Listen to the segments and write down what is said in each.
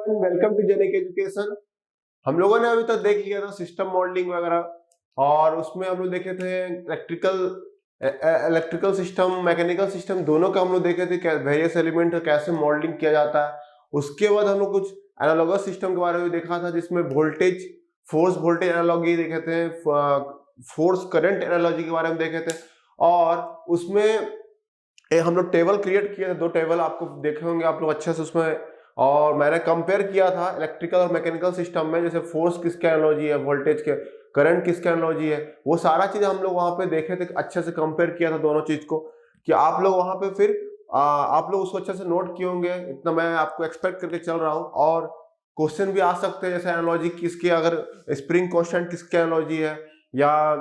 Welcome to genic education. हम लोगों ने अभी तक देख लिया था सिस्टम मॉडलिंग वगैरह, और उसमें हम लोग देखे थे इलेक्ट्रिकल सिस्टम, मैकेनिकल सिस्टम, दोनों का हम लोग देखे थे वेरियस एलिमेंट का कैसे मॉडलिंग किया जाता है। उसके बाद हम लोग कुछ एनालॉगस सिस्टम के बारे में देखा था, जिसमें वोल्टेज फोर्स वोल्टेज एनालॉजी देखे थे, फोर्स करंट एनालॉजी के बारे में देखे थे, और उसमें हम लोग टेबल क्रिएट किए थे। दो टेबल आपको देखे होंगे आप लोग अच्छे से उसमें, और मैंने कंपेयर किया था इलेक्ट्रिकल और मैकेनिकल सिस्टम में, जैसे फोर्स किसके एनालॉजी है, वोल्टेज के, करंट किसके एनालॉजी है, वो सारा चीज हम लोग वहां पे देखे थे, अच्छे से कंपेयर किया था दोनों चीज को। कि आप लोग वहां पे फिर आप लोग उसको अच्छे से नोट किए होंगे, इतना मैं आपको एक्सपेक्ट करके चल रहा हूँ। और क्वेश्चन भी आ सकते हैं, जैसे एनालॉजी किसकी, अगर स्प्रिंग कांस्टेंट किसके एनालॉजी है या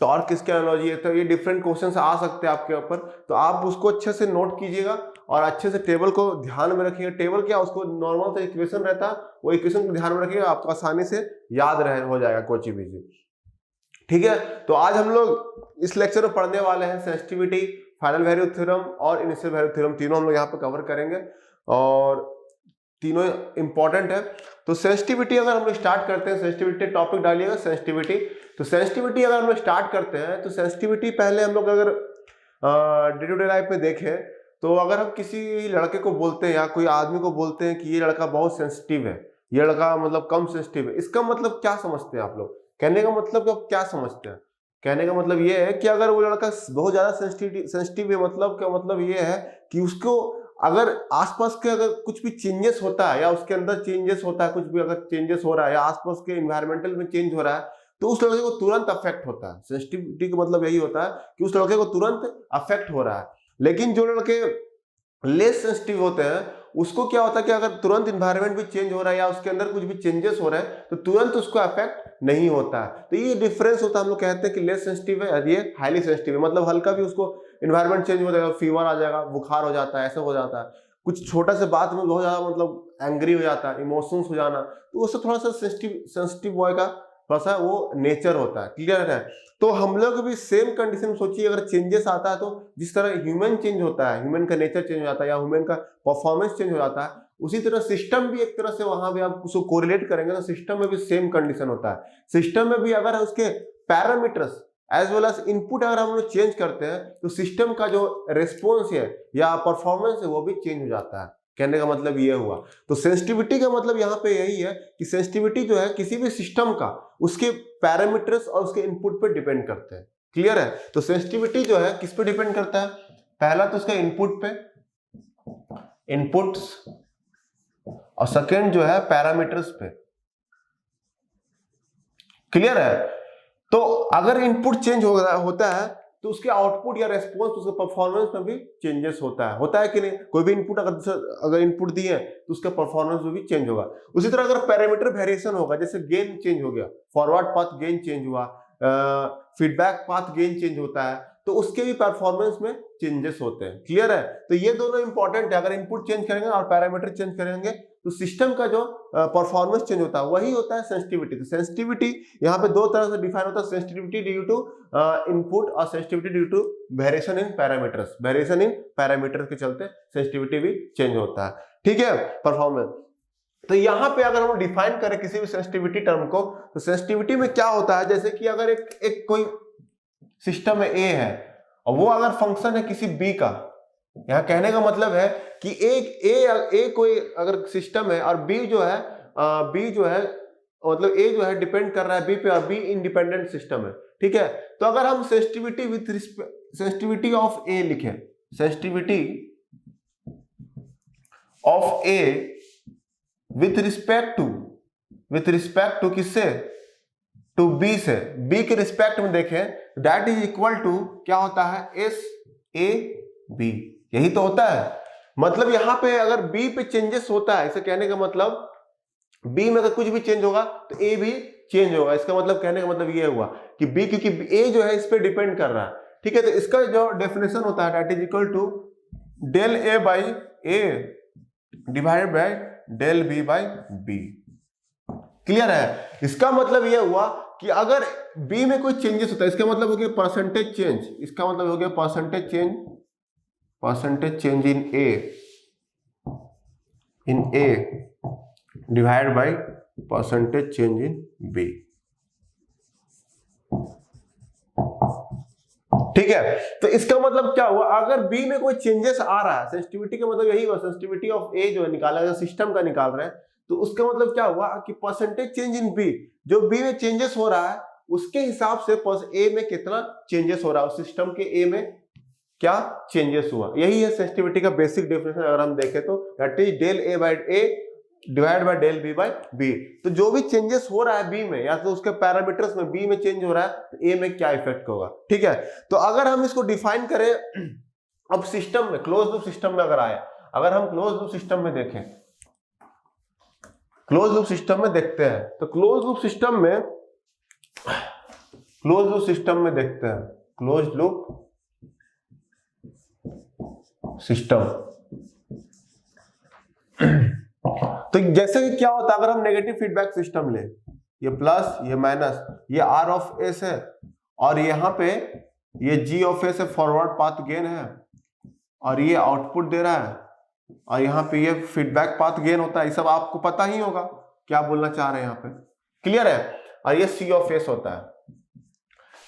टॉर्क किसके एनालॉजी है, तो ये डिफरेंट क्वेश्चंस आ सकते हैं आपके ऊपर। तो आप उसको अच्छे से नोट कीजिएगा और अच्छे से टेबल को ध्यान में रखिएगा। टेबल क्या, उसको नॉर्मल सा इक्वेशन रहता है, वो इक्वेशन को ध्यान में रखिएगा, आपको आसानी से याद रहे हो जाएगा कोई भी। ठीक है, तो आज हम लोग इस लेक्चर में पढ़ने वाले हैं सेंसिटिविटी, फाइनल वैल्यू थ्योरम और इनिशियल वैल्यू थ्योरम, तीनों हम लोग यहाँ पे कवर करेंगे और तीनों इंपॉर्टेंट है। तो सेंसिटिविटी अगर हम लोग स्टार्ट करते हैं, सेंसिटिविटी टॉपिक डालिएगा सेंसिटिविटी। तो सेंसिटिविटी अगर हम लोग स्टार्ट करते हैं, तो सेंसिटिविटी पहले हम लोग अगर डे टू डे लाइफ में देखें, तो अगर हम किसी लड़के को बोलते हैं या कोई आदमी को बोलते हैं कि ये लड़का बहुत सेंसिटिव है, ये लड़का मतलब कम सेंसिटिव है, इसका मतलब क्या समझते हैं आप लोग? कहने का मतलब आप क्या समझते हैं? कहने का मतलब ये है कि अगर वो लड़का बहुत ज्यादा सेंसिटिव है, मतलब क्या मतलब ये है कि उसको अगर आसपास के अगर कुछ भी चेंजेस होता है या उसके अंदर चेंजेस होता है, कुछ भी अगर चेंजेस हो रहा है या आसपास के इन्वायरमेंटल में चेंज हो रहा है, तो उस लड़के को तुरंत अफेक्ट होता है। सेंसिटिविटी का मतलब यही होता है कि उस लड़के को तुरंत अफेक्ट हो रहा है। लेकिन जो लड़के लेस सेंसिटिव होते हैं, उसको क्या होता है कि अगर तुरंत इन्वायरमेंट भी चेंज हो रहा है या उसके अंदर कुछ भी चेंजेस हो रहे हैं, तो तुरंत उसको अफेक्ट नहीं होता है। तो ये डिफरेंस होता है। हम लोग कहते हैं कि लेस सेंसिटिव है और ये हाईली सेंसिटिव है, मतलब हल्का भी उसको इन्वायरमेंट चेंज हो जाएगा, फीवर आ जाएगा, बुखार हो जाता है, ऐसा हो जाता है, कुछ छोटा से बात में बहुत ज्यादा मतलब एंग्री हो जाता है, इमोशंस हो जाना, तो उससे थोड़ा सा सेंसिटिव बॉय का थोड़ा सा वो नेचर होता है। क्लियर है? तो हम लोग भी सेम कंडीशन सोचिए, अगर चेंजेस आता है तो जिस तरह ह्यूमन चेंज होता है, ह्यूमन का नेचर चेंज हो जाता है या ह्यूमन का परफॉर्मेंस चेंज हो जाता है, उसी तरह सिस्टम भी एक तरह से वहां भी आप उसको कोरिलेट करेंगे तो सिस्टम में भी सेम कंडीशन होता है। सिस्टम में भी अगर उसके parameters as well as input अगर हम लोग चेंज करते हैं, तो सिस्टम का जो रेस्पॉन्स है या परफॉर्मेंस है वो भी चेंज हो जाता है। कहने का मतलब ये हुआ। तो सेंसिटिविटी का मतलब यहाँ पे यही है कि सेंसिटिविटी जो है किसी भी सिस्टम का उसके पैरामीटर्स और उसके इनपुट पे डिपेंड करते हैं। क्लियर है? तो सेंसिटिविटी जो है किस पे डिपेंड करता है? पहला तो उसका इनपुट पे, इनपुट्स, और सेकेंड जो है पैरामीटर्स पे। क्लियर है? तो अगर इनपुट चेंज होता है तो उसके आउटपुट या रेस्पॉन्स, उसके परफॉर्मेंस में भी चेंजेस होता है कि नहीं? कोई भी इनपुट अगर इनपुट दिए तो उसका परफॉर्मेंस में भी चेंज होगा। उसी तरह अगर पैरामीटर वेरिएशन होगा, जैसे गेन चेंज हो गया, फॉरवर्ड पाथ गेन चेंज हुआ, फीडबैक पाथ गेन चेंज होता है, तो उसके भी परफॉर्मेंस में चेंजेस होते हैं। क्लियर है? तो ये दोनों इंपॉर्टेंट है। अगर इनपुट चेंज करेंगे और पैरामीटर चेंज करेंगे तो सिस्टम का जो परफॉर्मेंस चेंज होता है वही होता है सेंसिटिविटी। तो सेंसिटिविटी यहाँ पे दो तरह से डिफाइन होता है, सेंसिटिविटी ड्यू टू इनपुट और sensitivity due to variation in parameters. Variation in parameters के चलते सेंसिटिविटी भी चेंज होता है। ठीक है? परफॉर्मेंस। तो यहाँ पे अगर हम डिफाइन करें किसी भी सेंसिटिविटी टर्म को, तो सेंसिटिविटी में क्या होता है, जैसे कि अगर एक कोई सिस्टम है ए है और वो अगर फंक्शन है किसी बी का, यहाँ कहने का मतलब है कि ए कोई अगर सिस्टम है और बी जो है मतलब ए जो है डिपेंड कर रहा है बी पे और बी इंडिपेंडेंट सिस्टम है। ठीक है? तो अगर हम सेंसिटिविटी ऑफ ए लिखें, sensitivity of A with respect to किससे? टू बी से। बी के रिस्पेक्ट में देखें, दैट इज इक्वल टू क्या होता है? S A B. यही तो होता है। मतलब यहां पे अगर बी पे चेंजेस होता है, इसे कहने का मतलब बी में अगर कुछ भी चेंज होगा तो ए भी चेंज होगा। इसका मतलब कहने का मतलब ये हुआ कि बी, क्योंकि ए जो है इस पे डिपेंड कर रहा है। ठीक है? तो इसका जो डेफिनेशन होता है that is equal to del A by A divided by del B by B. Clear है? इसका मतलब यह हुआ कि अगर बी में कोई चेंजेस होता है, इसका मतलब हो गया परसेंटेज चेंज। इसका मतलब हो गया percentage change in A divide by percentage change in B. ठीक है, तो इसका मतलब क्या हुआ, अगर बी में कोई चेंजेस आ रहा है, सेंसिटिविटी का मतलब यही हुआ, सेंसिटिविटी ऑफ ए जो है निकाला है, सिस्टम का निकाल रहे हैं, तो उसका मतलब क्या हुआ कि परसेंटेज चेंज इन बी, जो बी में चेंजेस हो रहा है उसके हिसाब से ए में कितना चेंजेस हो रहा है, उस सिस्टम के ए में क्या चेंजेस हुआ। यही है सेंसिटिविटी का बेसिक डेफिनेशन अगर हम देखें तो, that is del A by A divide by del B by B. तो जो भी चेंजेस हो रहा है बी में, या तो उसके पैरामीटर्स में बी में चेंज हो रहा है, तो ए में क्या इफेक्ट होगा। ठीक है, तो अगर हम इसको डिफाइन करें अब सिस्टम में, क्लोज लूप सिस्टम में अगर आए, अगर हम क्लोज लूप सिस्टम में देखें, क्लोज लूप सिस्टम में देखते हैं, तो क्लोज लूप सिस्टम में देखते हैं, क्लोज लूप सिस्टम। तो जैसे कि क्या होता है अगर हम नेगेटिव फीडबैक सिस्टम ले, ये प्लस ये माइनस, ये आर ऑफ एस है और यहाँ पे ये जी ऑफ एस है, फॉरवर्ड पाथ गेन है, और ये आउटपुट दे रहा है, और यहाँ पे ये फीडबैक पाथ गेन होता है। ये सब आपको पता ही होगा क्या बोलना चाह रहे हैं यहाँ पे, क्लियर है। और ये सी ऑफ एस होता है।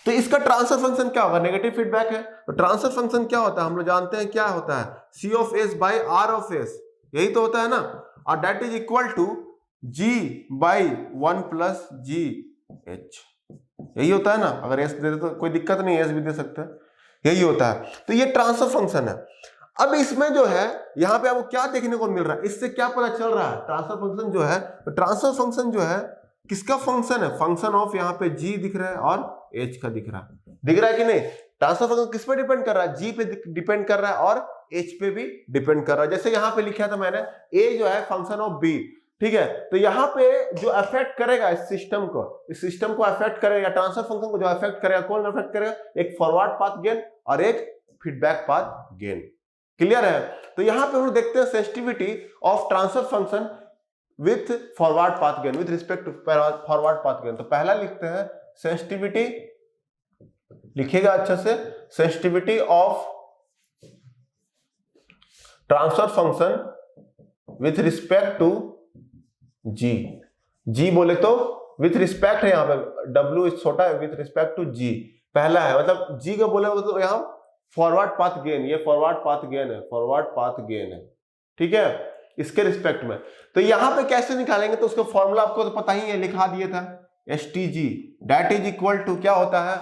तो इसका ट्रांसफर फंक्शन क्या होगा, नेगेटिव फीडबैक है तो ट्रांसफर फंक्शन क्या होता है, हम लोग जानते हैं क्या होता है, C of S by R of S, यही तो होता है ना, और that is equal to G by 1 plus G H, यही होता है ना। अगर एस दे दे तो कोई दिक्कत नहीं, एस भी दे सकते हैं, यही होता है। तो ये ट्रांसफर फंक्शन है। अब इसमें जो है यहाँ पे आपको क्या देखने को मिल रहा है, इससे क्या पता चल रहा है, ट्रांसफर फंक्शन जो है, तो ट्रांसफर फंक्शन जो है किसका फंक्शन है, फंक्शन ऑफ यहाँ पे जी दिख रहा है और एच का दिख रहा है कि नहीं। ट्रांसफर फंक्शन किस पे डिपेंड कर रहा है, जी पे डिपेंड कर रहा है और एच पे भी डिपेंड कर रहा है। जैसे यहाँ पे लिखा था मैंने, ए जो है फंक्शन ऑफ बी, ठीक है, तो यहाँ पे जो अफेक्ट करेगा इस सिस्टम को अफेक्ट करेगा, ट्रांसफर फंक्शन को जो अफेक्ट करेगा, कौन अफेक्ट करेगा, एक फॉरवर्ड पाथ गेन और एक फीडबैक पाथ गेन, क्लियर है। तो यहाँ पे हम लोग देखते हैं sensitivity of transfer function with forward path gain, with respect to forward path gain. तो पहला लिखते हैं सेंसिटिविटी, लिखिएगा अच्छे से, sensitivity of transfer function with respect to G. G बोले तो विथ रिस्पेक्ट है, यहाँ पे डब्ल्यू इज छोटा है, विथ रिस्पेक्ट टू जी पहला है, मतलब जी का बोले तो यहाँ फॉरवर्ड पाथ गेन, ये फॉरवर्ड पाथ गेन है, फॉरवर्ड पाथ गेन है, ठीक है, इसके रिस्पेक्ट में। तो यहां पे कैसे निकालेंगे, तो उसका फॉर्मूला आपको तो पता ही है, लिखा दिया था, S T G that is equal to क्या होता है,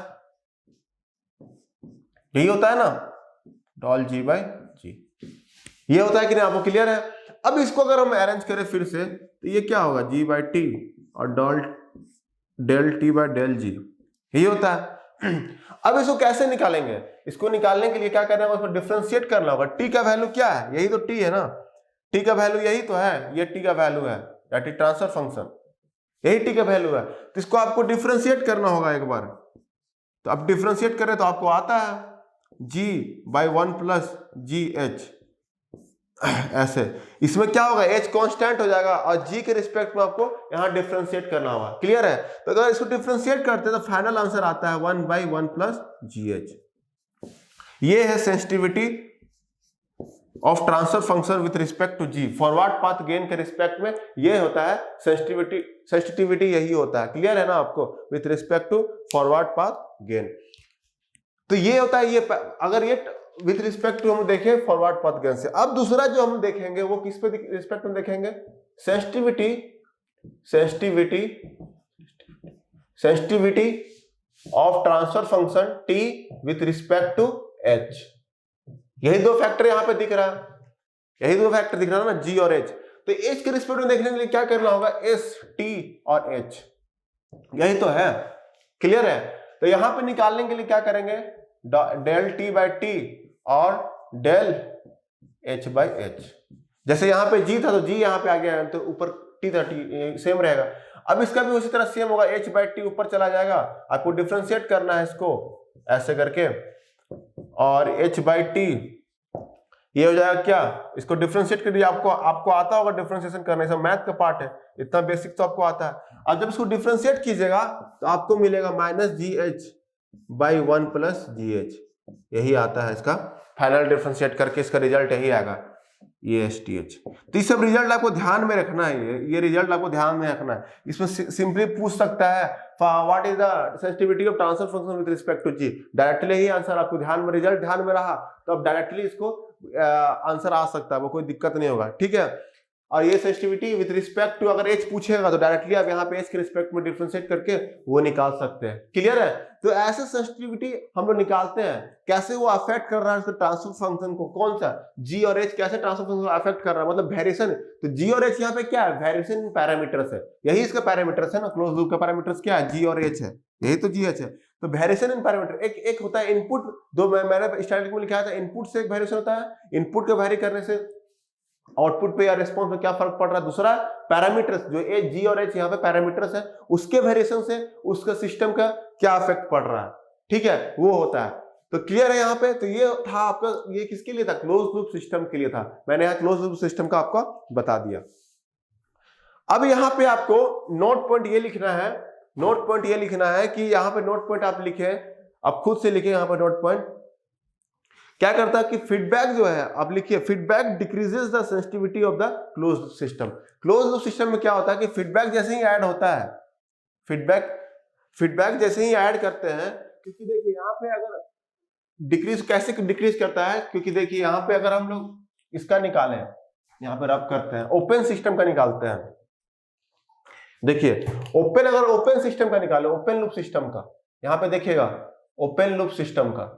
यही होता है ना, डॉल जी बाई जी, ये होता है कि नहीं, आपको क्लियर है। अब इसको अगर हम अरेंज करें फिर से, तो ये क्या होगा, जी बाई टी और del del T by del G, यही होता है। अब इसको कैसे निकालेंगे, इसको निकालने के लिए क्या करना है, उसको डिफरेंशिएट करना होगा। टी का वैल्यू क्या है, यही तो टी है ना, टी का वैल्यू यही तो है, ये टी का वैल्यू है, दैट इज ट्रांसफर फंक्शन, यही टी का वैल्यू है। तो इसको आपको डिफरेंशिएट करना होगा एक बार। तो अब डिफरेंशिएट करें तो आपको आता है जी बाई 1 प्लस जी एच, ऐसे। इसमें क्या होगा, एच कांस्टेंट हो जाएगा और जी के रिस्पेक्ट में आपको यहाँ डिफरेंशिएट करना होगा, क्लियर है। तो अगर इसको डिफरेंशिएट करते हैं तो फाइनल आंसर आता है 1 बाई 1 प्लस जी एच। ये है sensitivity of transfer function with respect to G, forward path gain के रिस्पेक्ट में ये होता है सेंसिटिविटी यही होता है, क्लियर है ना आपको, with respect to forward path gain. तो ये होता है, ये अगर ये विथ रिस्पेक्ट टू हम देखें फॉरवर्ड पाथ गेन से। अब दूसरा जो हम देखेंगे वो किस पे रिस्पेक्ट में देखेंगे, sensitivity of transfer function T with respect to H. यही दो फैक्टर यहां पे दिख रहा है, यही दो फैक्टर दिख रहा है ना, जी और एच। तो एच के रिस्पेक्ट में देखने के लिए क्या करना होगा, एस टी और एच, यही तो है, क्लियर है। तो यहां पे निकालने के लिए क्या करेंगे, डेल टी बाई टी और डेल एच बाई एच। जैसे यहाँ पे जी था तो जी यहाँ पे आ गया, तो ऊपर टी था, टी सेम रहेगा। अब इसका भी उसी तरह सेम होगा, एच बाई टी ऊपर चला जाएगा, आपको डिफरेंशिएट करना है इसको ऐसे करके, और एच बाई टी ये हो जाएगा क्या, इसको डिफरेंशिएट कर दिया, आपको आता होगा डिफरेंशिएशन करने, सब मैथ का पार्ट है, इतना बेसिक तो आपको आता है। अब जब इसको डिफरेंशिएट कीजिएगा तो आपको मिलेगा minus ji H by 1 plus G H, यही आता है इसका फाइनल डिफरेंशिएट करके, इसका रिजल्ट यही आएगा, ये STH। तो ये सब रिजल्ट आपको ध्यान में रखना है, ये रिजल्ट आपको ध्यान में रखना है। इसमें सिंपली पूछ सकता है what is the sensitivity of transfer function with respect to G। Directly ही आंसर आपको ध्यान में, रिजल्ट ध्यान में रहा तो अब डायरेक्टली इसको आंसर आ सकता है, वो कोई दिक्कत नहीं होगा, ठीक है। और ये सेंसिटिविटी विद रिस्पेक्ट टू अगर H पूछेगा तो डायरेक्टली आप यहाँ पे H के रिस्पेक्ट में डिफरेंशिएट करके वो निकाल सकते हैं, क्लियर है। तो ऐसे सेंसिटिविटी हम लोग निकालते हैं, कैसे वो अफेक्ट कर रहा है उसके ट्रांसफर फंक्शन को, कौन सा G और H कैसे ट्रांसफर फंक्शन को अफेक्ट कर रहा है, मतलब वेरिएशन। तो G और H यहाँ पे क्या है, वेरिएशन इन पैरामीटर्स है, यही इसका पैरामीटर्स है ना, क्लोज लूप का पैरामीटर्स क्या है, G और H है, यही तो GH है। तो वेरिएशन इन पैरामीटर, एक होता है इनपुट, दो मैंने स्टैटिक में लिखा था, इनपुट से एक वेरिएशन होता है, इनपुट के वेरी करने से आउटपुट पे या रिस्पॉन्स पे क्या फर्क पड़ रहा है। दूसरा पैरामीटर्स, जो G और H यहाँ पे पैरामीटर्स है, उसके वेरिएशन से उसका सिस्टम का क्या इफेक्ट पड़ रहा है, ठीक है, वो होता है। तो क्लियर है यहाँ पे। तो ये था आपका, ये किसके लिए था, क्लोज लूप सिस्टम के लिए था। मैंने यहाँ क्लोज लूप सिस्टम का आपको बता दिया। अब यहाँ पे आपको नोट पॉइंट ये लिखना है, नोट पॉइंट ये लिखना है कि यहाँ पे नोट पॉइंट आप लिखे, आप खुद से लिखे यहाँ पे नोट पॉइंट। क्या करता है कि फीडबैक जो है आप लिखिए, feedback decreases the sensitivity of the closed system. Closed loop system में क्या होता है कि फीडबैक जैसे ही ऐड होता है, फीडबैक जैसे ही ऐड करते हैं, क्योंकि देखिए यहाँ पे अगर डिक्रीज, कैसे डिक्रीज करता है, क्योंकि देखिए यहाँ पे अगर हम लोग इसका निकालें, यहाँ पे रब करते हैं, ओपन सिस्टम का निकालते हैं, देखिए ओपन, अगर ओपन सिस्टम का निकाले, ओपन लूप सिस्टम का, यहाँ पे देखिएगा ओपन लूप सिस्टम का,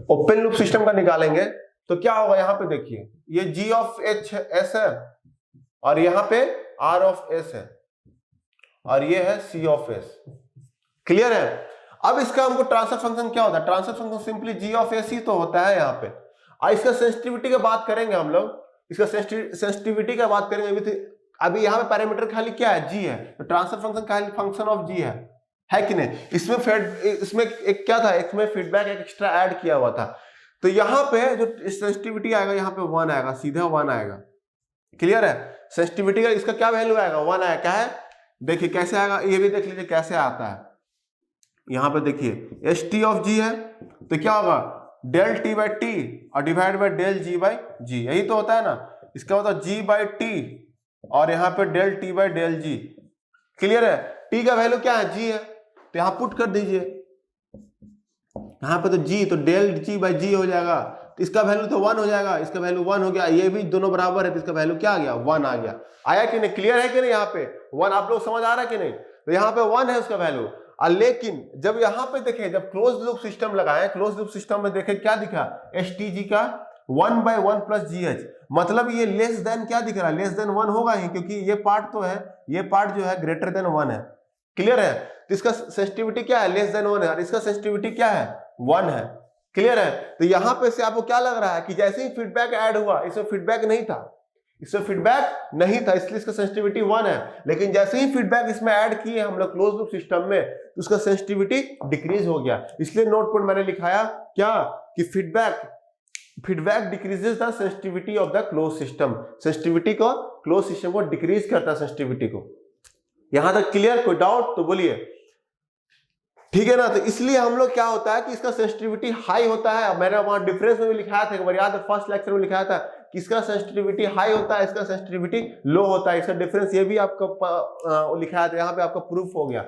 ओपन लूप सिस्टम का निकालेंगे तो क्या होगा, यहाँ पे देखिए ये G ऑफ S है और यहाँ पे R ऑफ S है और ये है C ऑफ S, क्लियर है। अब इसका हमको ट्रांसफर फंक्शन क्या होता है, transfer function simply G of S ही तो होता है यहाँ पे। और इसका सेंसिटिविटी की बात करेंगे हम लोग, इसका सेंसिटिविटी की बात करेंगे। अभी यहाँ पे पैरामीटर खाली क्या है, G है, तो ट्रांसफर फंक्शन खाली फंक्शन ऑफ G है कि नहीं। इसमें एक क्या था, इसमें फीडबैक एक एक्स्ट्रा ऐड किया हुआ था। तो यहाँ पे जो सेंसिटिविटी आएगा, यहाँ पे 1 आएगा, सीधा 1 आएगा, क्लियर है। सेंसिटिविटी का इसका क्या वैल्यू आएगा, 1 आएगा। क्या है, देखिए कैसे आएगा, ये भी देख लीजिए कैसे आता है। यहाँ पे देखिए ST ऑफ G है तो क्या होगा, डेल T बाई T और divide by del G by G, यही तो होता है ना। इसका होता है G बाई T और यहाँ पे del T by del G, clear है। T का वैल्यू क्या है, G है, तो यहाँ पुट कर दीजिए, यहाँ पे तो G, तो डेल G बाई G हो जाएगा, तो इसका वैल्यू तो 1 हो जाएगा, इसका वैल्यू 1 हो गया, ये भी दोनों बराबर है, तो इसका वैल्यू क्या आ गया, 1 आ गया। आया कि नहीं, क्लियर है कि नहीं, यहाँ पे 1 आप लोग समझ आ रहा है कि नहीं। तो यहाँ पे 1 है उसका वैल्यू। लेकिन जब यहाँ पे देखें, जब क्लोज लूप सिस्टम लगाए, क्लोज लूप सिस्टम में देखें क्या दिखा, STG का 1/1 प्लस GH, मतलब ये लेस देन क्या दिख रहा है, लेस देन 1 होगा ही, क्योंकि ये पार्ट तो है, ये पार्ट जो है ग्रेटर देन 1 है, क्लियर है। तो इसका सेंसिटिविटी क्या है, लेस देन 1 है, और इसका सेंसिटिविटी क्या है, 1 है, क्लियर है। तो यहाँ पे से आपको क्या लग रहा है कि जैसे ही फीडबैक ऐड हुआ, इसमें फीडबैक नहीं था, इसलिए इसका सेंसिटिविटी 1 है। लेकिन जैसे ही फीडबैक इसमें ऐड किए हम लोग क्लोज लूप सिस्टम में, तो उसका सेंसिटिविटी डिक्रीज हो गया। इसलिए नोट पॉइंट मैंने लिखाया क्या, कि feedback decreases the sensitivity of the close system, sensitivity को, क्लोज सिस्टम को डिक्रीज करता है, सेंसिटिविटी को। यहां तक क्लियर, कोई डाउट तो बोलिए, ठीक है ना। तो इसलिए हम लोग क्या होता है कि इसका सेंसिटिविटी हाई होता है, मैंने वहां डिफरेंस में भी लिखाया था, एक बार याद है, फर्स्ट लेक्चर में लिखाया था कि इसका सेंसिटिविटी हाई होता है, इसका सेंसिटिविटी लो होता है। इसका डिफरेंस ये भी आपका लिखाया था, यहाँ पे आपका प्रूफ हो गया।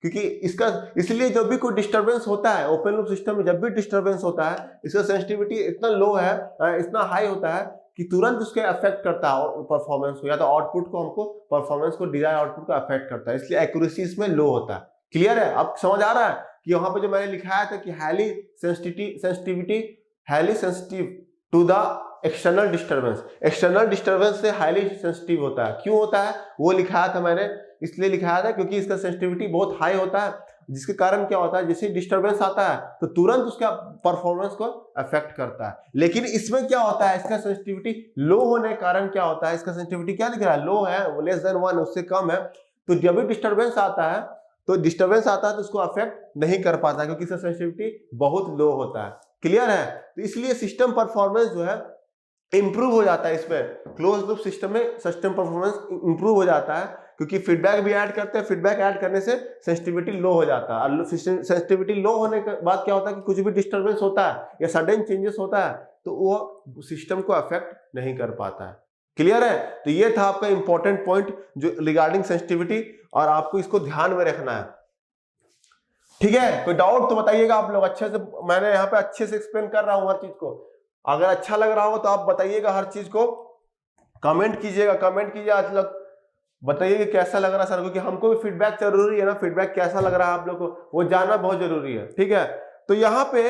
क्योंकि इसका, इसलिए जब भी कोई डिस्टर्बेंस होता है ओपन लूप सिस्टम में, जब भी डिस्टर्बेंस होता है, इसका सेंसिटिविटी इतना लो है, इतना हाई होता है कि तुरंत उसके अफेक्ट करता है परफॉर्मेंस को, या तो आउटपुट को, हमको परफॉर्मेंस को, डिजायर आउटपुट को अफेक्ट करता है, इसलिए एक्यूरेसी इसमें लो होता है। क्लियर है, अब समझ आ रहा है कि वहां पे जो मैंने लिखाया था कि highly sensitive to the external disturbance से हाईली सेंसिटिव होता है। क्यों होता है वो लिखाया था मैंने, इसलिए लिखाया था क्योंकि इसका सेंसिटिविटी बहुत हाई होता है, जिसके कारण क्या होता है, जैसे डिस्टर्बेंस आता है तो तुरंत उसका परफॉर्मेंस को अफेक्ट करता है। लेकिन इसमें क्या होता है, इसका सेंसिटिविटी लो होने के कारण क्या होता है, इसका सेंसिटिविटी क्या दिख रहा है, लो है, लेस देन 1, उससे कम है। तो जब भी डिस्टर्बेंस आता है तो उसको अफेक्ट नहीं कर पाता, क्योंकि इसका सेंसिटिविटी बहुत लो होता है। क्लियर है, तो इसलिए सिस्टम परफॉर्मेंस जो है इंप्रूव हो जाता है। इसमें क्लोज लूप सिस्टम में सिस्टम परफॉर्मेंस इंप्रूव हो जाता है, क्योंकि फीडबैक भी ऐड करते हैं, फीडबैक ऐड करने से सेंसिटिविटी लो हो जाता है, और सेंसिटिविटी लो होने के बाद क्या होता है कि कुछ भी डिस्टर्बेंस होता है या सडन चेंजेस होता है तो वो सिस्टम को अफेक्ट नहीं कर पाता है। क्लियर है? तो ये था आपका इंपॉर्टेंट पॉइंट जो रिगार्डिंग सेंसिटिविटी, और आपको इसको ध्यान में रखना है। ठीक है, कोई डाउट तो बताइएगा आप लोग। अच्छे से मैंने यहाँ पे अच्छे से एक्सप्लेन कर रहा हूँ हर चीज को। अगर अच्छा लग रहा हो तो आप बताइएगा हर चीज को, कमेंट कीजिएगा, कमेंट कीजिए आज लोग, बताइए कैसा लग रहा है सर, क्योंकि हमको भी फीडबैक जरूरी है ना, फीडबैक कैसा लग रहा है आप लोग को वो जानना बहुत जरूरी है। ठीक है, तो यहाँ पे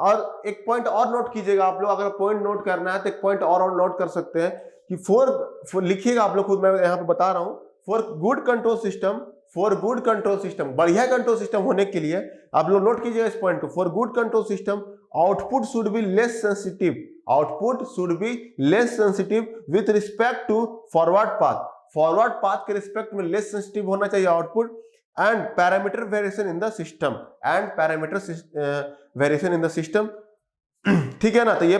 और एक पॉइंट और नोट कीजिएगा आप लोग, अगर पॉइंट नोट करना है तो एक पॉइंट और नोट कर सकते हैं कि फॉर लिखिएगा आप लोग खुद, मैं यहाँ पे बता रहा हूँ, for good control system, for good control system, बढ़िया कंट्रोल सिस्टम होने के लिए आप लोग नोट कीजिएगा इस पॉइंट को, for good control system output should be less sensitive, output should be less sensitive with respect to forward path, forward path के रिस्पेक्ट में लेस सेंसिटिव होना चाहिए output, and parameter variation in the system, and parameter variation in the system. ठीक है ना, तो ये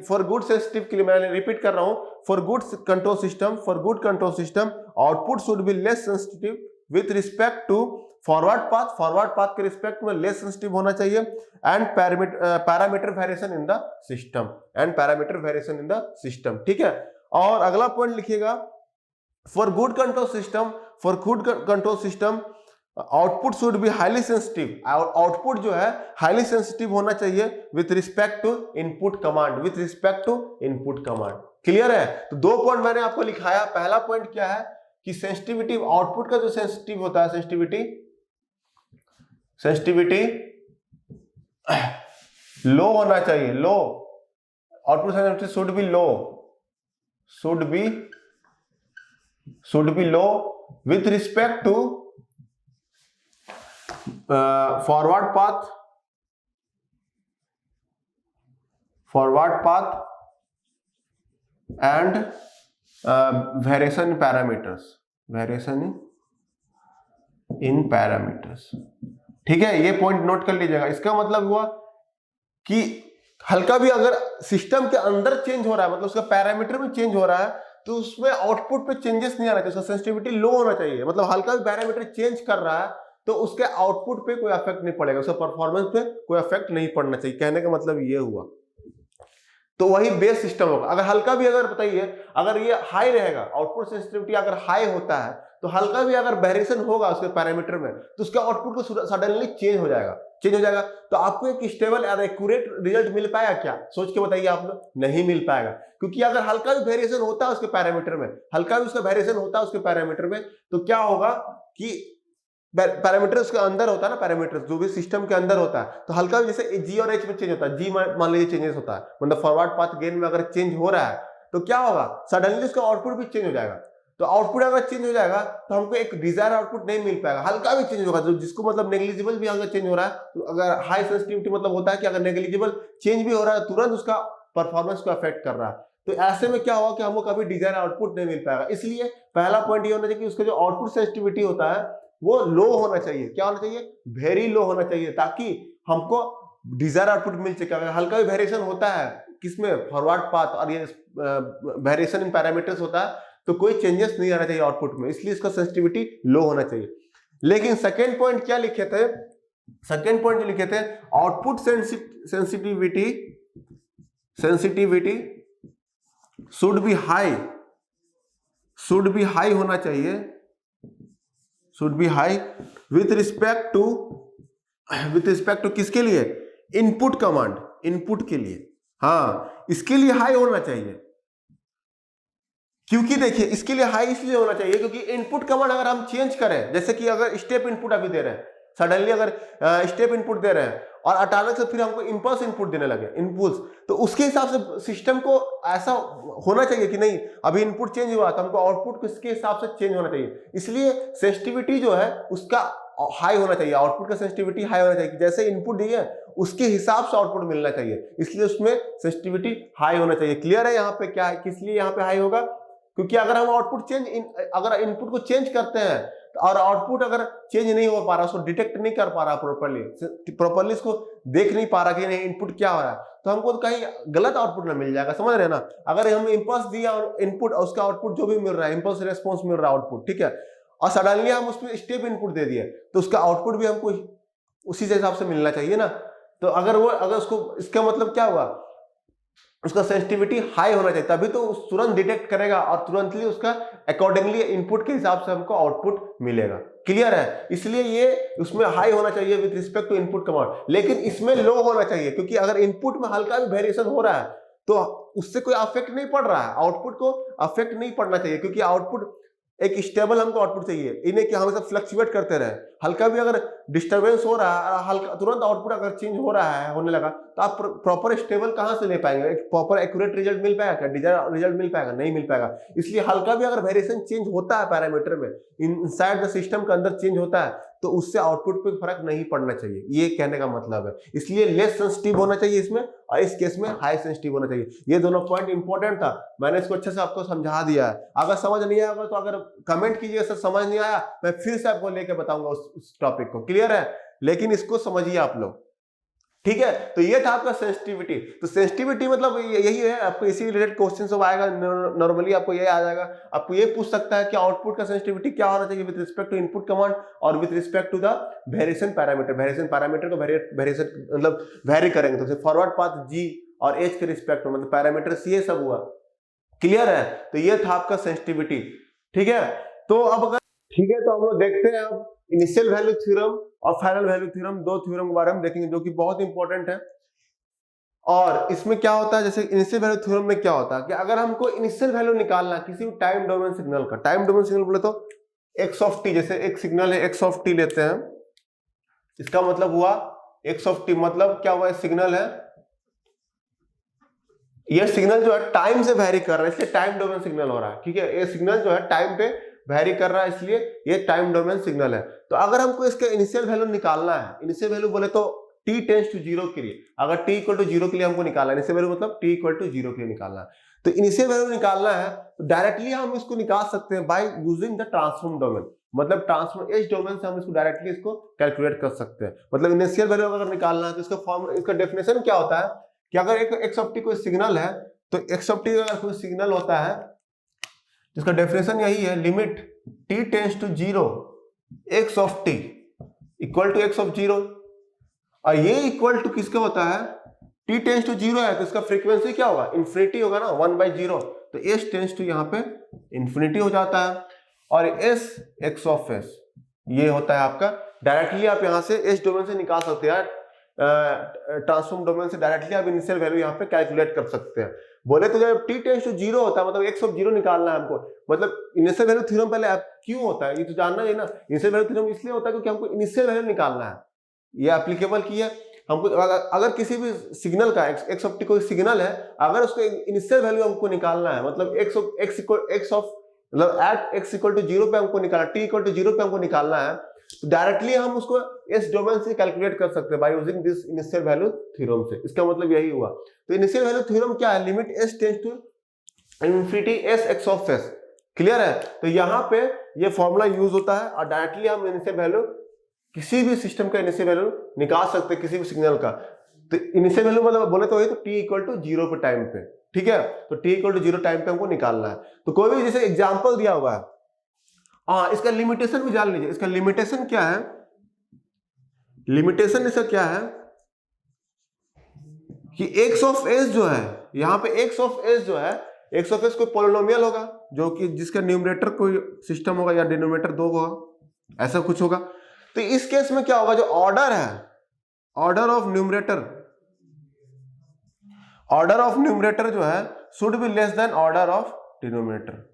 for good sensitive के लिए मैं रिपीट कर रहा हूं, for good control system, for good control system output should be less sensitive with respect to forward path, forward path के रिस्पेक्ट में लेस सेंसिटिव होना चाहिए, and parameter variation in the system, and parameter variation in the system. ठीक है, और अगला point लिखिएगा, for good control system, for good control system output should be highly sensitive, output जो है हाईली सेंसिटिव होना चाहिए with respect to input command, with respect to input command. Clear है? तो दो पॉइंट मैंने आपको लिखाया। पहला पॉइंट क्या है कि सेंसिटिविटी, आउटपुट का जो सेंसिटिव होता है, सेंसिटिविटी लो होना चाहिए, low, output sensitivity should be low with respect to forward path and variation in parameters। ठीक है, ये पॉइंट नोट कर लीजिएगा। इसका मतलब हुआ कि हल्का भी अगर सिस्टम के अंदर चेंज हो रहा है, मतलब उसका पैरामीटर में चेंज हो रहा है, तो उसमें आउटपुट पे चेंजेस नहीं आना चाहिए, उसका सेंसिटिविटी लो होना चाहिए। मतलब हल्का भी पैरामीटर चेंज कर रहा है तो उसके आउटपुट पे कोई इफेक्ट नहीं पड़ेगा, उसका परफॉर्मेंस पे कोई इफेक्ट नहीं पड़ना चाहिए। कहने का मतलब ये हुआ, तो वही बेस सिस्टम होगा। अगर हल्का भी, अगर बताइए, अगर ये हाई रहेगा, आउटपुट सेंसिटिविटी अगर हाई होता है तो हल्का भी अगर वेरिएशन होगा उसके पैरामीटर में तो उसके आउटपुट को सडनली चेंज हो जाएगा, तो आपको एक स्टेबल और एक्यूरेट रिजल्ट मिल पाएगा क्या? सोच के बताइए आप लोग, नहीं मिल पाएगा। क्योंकि अगर हल्का भी वेरिएशन होता है उसके पैरामीटर में, हल्का भी उसका वेरिएशन होता है उसके पैरामीटर में, तो क्या होगा कि पैरामीटर उसके अंदर होता है ना, पैरामीटर जो भी सिस्टम के अंदर होता है, तो हल्का भी जैसे जी और एच में चेंज होता है, जी मान लीजिए चेंजेस होता है, मतलब फॉरवर्ड पाथ गेन में अगर चेंज हो रहा है तो क्या होगा, सडनली उसका आउटपुट भी चेंज हो जाएगा। तो आउटपुट अगर चेंज हो जाएगा तो हमको एक डिजायर आउटपुट नहीं मिल पाएगा। हल्का भी चेंज होगा, जिसको मतलब नेग्लिजिबल भी अगर चेंज हो रहा है, तो अगर हाई सेंसिटिविटी मतलब होता है कि अगर नेग्लिजिबल चेंज भी हो रहा है तुरंत उसका परफॉर्मेंस को अफेक्ट कर रहा है, तो ऐसे में क्या होगा कि हमको कभी डिजायर आउटपुट नहीं मिल पाएगा। इसलिए पहला पॉइंट ये होना चाहिए कि उसका जो आउटपुट सेंसिटिविटी होता है वो लो होना चाहिए। क्या होना चाहिए? वेरी लो होना चाहिए, ताकि हमको डिजायर आउटपुट मिल सके। अगर हल्का भी वेरिएशन होता है किसमें, फॉरवर्ड पाथ और ये वेरिएशन इन पैरामीटर्स होता है, तो कोई चेंजेस नहीं आना चाहिए आउटपुट में, इसलिए इसका सेंसिटिविटी लो होना चाहिए। लेकिन सेकेंड पॉइंट क्या लिखे थे, सेकेंड पॉइंट जो लिखे थे, output sensitivity should be high होना चाहिए, should be high with respect to किसके लिए, इनपुट कमांड, इनपुट के लिए। हाँ, इसके लिए हाई होना चाहिए, क्योंकि देखिए इसके लिए हाई इसलिए होना चाहिए क्योंकि इनपुट कमांड अगर हम चेंज करें, जैसे कि अगर स्टेप इनपुट अभी दे रहे हैं, सडनली अगर स्टेप इनपुट दे रहे हैं और अचानक से फिर हमको इंपल्स इनपुट देने लगे, इम्पल्स, तो उसके हिसाब से सिस्टम को ऐसा होना चाहिए कि नहीं, अभी इनपुट चेंज हुआ तो हमको आउटपुट किसके हिसाब से चेंज होना चाहिए। इसलिए सेंसिटिविटी जो है उसका हाई होना चाहिए, आउटपुट का सेंसिटिविटी हाई होना चाहिए, जैसे इनपुट दिए उसके हिसाब से आउटपुट मिलना चाहिए, इसलिए उसमें सेंसिटिविटी हाई होना चाहिए। क्लियर है यहाँ पे क्या है, किस लिए यहाँ पे हाई होगा? क्योंकि अगर हम आउटपुट अगर इनपुट को चेंज करते हैं और आउटपुट अगर चेंज नहीं हो पा रहा, उसको डिटेक्ट नहीं कर पा रहा प्रॉपर्ली इसको देख नहीं पा रहा कि नहीं इनपुट क्या हो रहा है, तो हमको तो कहीं गलत आउटपुट ना मिल जाएगा, समझ रहे ना। अगर हम इंपल्स दिया और इनपुट, उसका आउटपुट जो भी मिल रहा है, इंपल्स रेस्पॉन्स मिल रहा है आउटपुट, ठीक है, और सडनली हम उसमें स्टेप इनपुट दे दिए तो उसका आउटपुट भी हमको उसी हिसाब से मिलना चाहिए ना। तो अगर उसको, इसका मतलब क्या हुआ, उसका सेंसिटिविटी हाई होना चाहिए, तभी तो तुरंत डिटेक्ट करेगा और तुरंतली उसका अकॉर्डिंगली इनपुट के हिसाब से हमको आउटपुट मिलेगा। क्लियर है? इसलिए ये उसमें हाई होना चाहिए with respect to input command, लेकिन इसमें लो होना चाहिए, क्योंकि अगर इनपुट में हल्का भी वेरिएशन हो रहा है तो उससे कोई अफेक्ट नहीं पड़ रहा है, आउटपुट को अफेक्ट नहीं पड़ना चाहिए, क्योंकि आउटपुट एक स्टेबल हमको आउटपुट चाहिए, इन्हें कि हमेशा फ्लक्चुएट करते रहे। हल्का भी अगर डिस्टरबेंस हो रहा है, हल्का तुरंत आउटपुट अगर चेंज हो रहा है, होने लगा, तो आप प्रॉपर स्टेबल कहां से ले पाएंगे, एक प्रॉपर एक्यूरेट रिजल्ट मिल पाएगा क्या, डिजायर रिजल्ट मिल पाएगा? नहीं मिल पाएगा। इसलिए हल्का भी अगर वेरिएशन चेंज होता है पैरामीटर में, इनसाइड द सिस्टम के अंदर चेंज होता है, तो उससे आउटपुट पे फर्क नहीं पड़ना चाहिए, ये कहने का मतलब है। इसलिए लेस सेंसिटिव होना चाहिए इसमें, और इस केस में हाई सेंसिटिव होना चाहिए। ये दोनों पॉइंट इंपॉर्टेंट था, मैंने इसको अच्छे से आपको समझा दिया है। अगर समझ नहीं आएगा तो अगर कमेंट कीजिए सर समझ नहीं आया, मैं फिर से आपको लेके बताऊंगा उस टॉपिक को। क्लियर है? लेकिन इसको समझिए आप लोग, ठीक है? तो ये था आपका सेंसिटिविटी। तो सेंसिटिविटी मतलब यही है, आपको इसी रिलेटेड क्वेश्चन सब आएगा नॉर्मली, आपको ये आ जाएगा। आपको ये पूछ सकता है कि आउटपुट का सेंसिटिविटी क्या होना चाहिए with respect to input command और with respect to the variation parameter. Variation parameter को वेरिएशन मतलब वेरी करेंगे, तो फॉरवर्ड पाथ जी और एच के रिस्पेक्ट में, मतलब पैरामीटर सी, ये सब हुआ। क्लियर है? तो ये था आपका सेंसिटिविटी। ठीक है? तो अब अगर ठीक है, तो हम लोग देखते हैं अब इनिशियल वैल्यू थ्योरम और फाइनल वैल्यू थ्योरम, दो थ्योरम के बारे में देखेंगे जो कि बहुत इंपॉर्टेंट है। और इसमें क्या होता है, जैसे इनिशियल वैल्यू थ्योरम में क्या होता है कि अगर हमको इनिशियल वैल्यू निकालना है किसी भी टाइम डोमेन सिग्नल का, टाइम डोमेन सिग्नल बोले तो एक्स ऑफ टी, जैसे एक सिग्नल है एक्स ऑफ टी लेते हैं, इसका मतलब हुआ एक्स ऑफ टी मतलब क्या हुआ, सिग्नल है, ये सिग्नल जो है टाइम से वेरी कर रहा है, इसलिए टाइम डोमेन सिग्नल हो रहा है। ठीक है? ये सिग्नल जो है टाइम पे वेरी कर रहा है, इसलिए ये टाइम डोमेन सिग्नल है। तो अगर हमको इसका इनिशियल वैल्यू निकालना है, इनिशियल वैल्यू बोले तो t टेंड्स टू 0 के लिए, अगर t इक्वल टू 0 के लिए हमको निकालना है, इनिशियल वैल्यू मतलब t इक्वल टू 0 के लिए निकालना है, तो इनिशियल वैल्यू निकालना है तो डायरेक्टली हम इसको निकाल सकते हैं by using the transform domain, मतलब ट्रांसफॉर्म एज डोमेन से हम इसको डायरेक्टली इसको कैलकुलेट कर सकते हैं। मतलब इनिशियल वैल्यू अगर निकालना है तो इसका फॉर्म, इसका डेफिनेशन क्या होता है कि अगर एक एक्स ऑफ टी कोई सिग्नल है, तो एक्स ऑफ टी अगर कोई सिग्नल होता है, जिसका डेफिनेशन यही है, limit t tends to 0 x of t equal to x of 0, और ये इक्वल टू किसका होता है, t टेंड्स टू 0 है तो इसका फ्रीक्वेंसी क्या होगा, इन्फिनिटी होगा ना, 1/0, तो s टेंड्स टू यहाँ पे इन्फिनिटी हो जाता है, और s x ऑफ s ये होता है आपका। डायरेक्टली आप यहाँ से s डोमेन से निकाल सकते हैं, ट्रांसफॉर्म डोमेन से डायरेक्टली आप इनिशियल वैल्यू यहाँ पे कैलकुलेट कर सकते हैं। बोले तो जब t टेंड्स टू 0 होता है, मतलब x ऑफ 0 निकालना है हमको, मतलब इनिशियल वैल्यू थ्योरम पहले क्यों होता है ये तो जानना है ना। इनिशियल वैल्यू थ्योरम इसलिए होता है क्योंकि हमको इनिशियल वैल्यू निकालना है, ये एप्लीकेबल की है हमको। अगर किसी भी सिग्नल का x ऑफ t कोई सिग्नल है, अगर उसको इनिशियल वैल्यू हमको निकालना है, मतलब x ऑफ मतलब एट x इक्वल टू 0 पे हमको निकालना, t इक्वल टू 0 पे हमको निकालना है, तो डायरेक्टली हम उसको इस डोमेन से कैलकुलेट कर सकते हैं by using this initial value theorem से। इसका मतलब यही हुआ। तो इनिशियल वैल्यू थ्योरम क्या है, limit s tends to infinity s x of s। Clear है? तो यहाँ पे ये फॉर्मूला यूज होता है और डायरेक्टली हम इनिशियल वैल्यू किसी भी सिस्टम का इनिशियल वैल्यू निकाल सकते हैं, किसी भी सिग्नल का। तो इनिशियल वैल्यू मतलब बोले तो t इक्वल टू 0 पे टाइम पे, ठीक है? तो t इक्वल टू 0 टाइम पे हमको निकालना है। तो कोई भी जैसे एग्जांपल दिया हुआ है, हाँ इसका लिमिटेशन भी जान लीजिए। इसका लिमिटेशन क्या है, लिमिटेशन इसका क्या है कि x ऑफ s जो है, यहाँ पे x ऑफ s जो है, x ऑफ s कोई पॉलिनोमियल होगा जो कि जिसका न्यूमरेटर कोई सिस्टम होगा या डिनोमिनेटर 2 होगा, ऐसा कुछ होगा। तो इस केस में क्या होगा, जो ऑर्डर है, ऑर्डर ऑफ न्यूमरेटर जो है should be less than order of denominator.